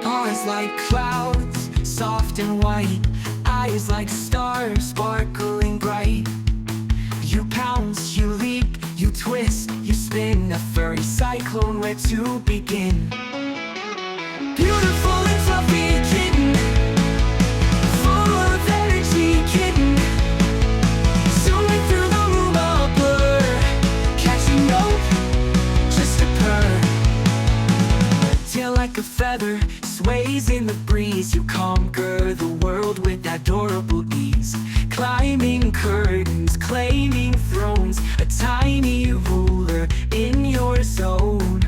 Arms like clouds, soft and white. Eyes like stars, sparkling bright. You pounce, you leap, you twist, you spin. A furry cyclone, where to begin? Beautiful and fluffy kitten, full of energy kitten. Zooming through the room, a blur. Catching note, just a purr. Tail like a feather, sways in the breeze. You conquer the world with adorable ease. Climbing curtains, claiming thrones. A tiny ruler in your zone.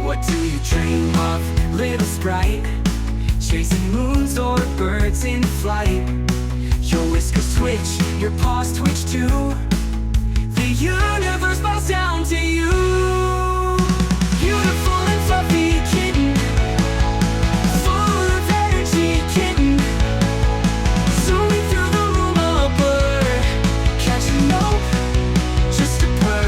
What do you dream of, little sprite? Chasing moons or birds in flight. Your whiskers twitch, your paws twitch too. The universe bows down to you. Beautiful and fluffy kitten, full of energy kitten. Zooming through the room, a blur. Catching note, just a purr.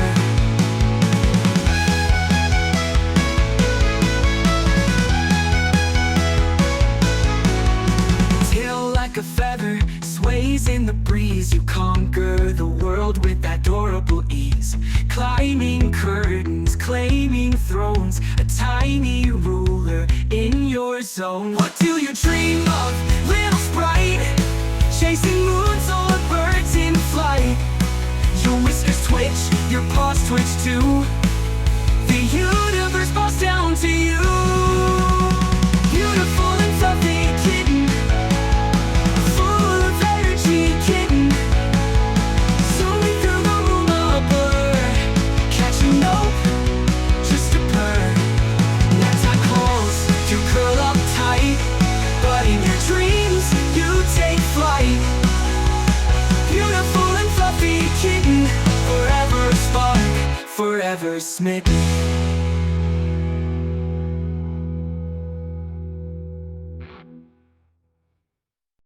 Like a feather, sways in the breeze. You conquer the world with adorable ease. Climbing curtains, claiming thrones. A tiny ruler in your zone. What do you dream of, little sprite? Chasing moons or birds in flight. Your whiskers twitch, your paws twitch too. The universe bows down to you. Beautiful and fluffy kitten, forever smitten.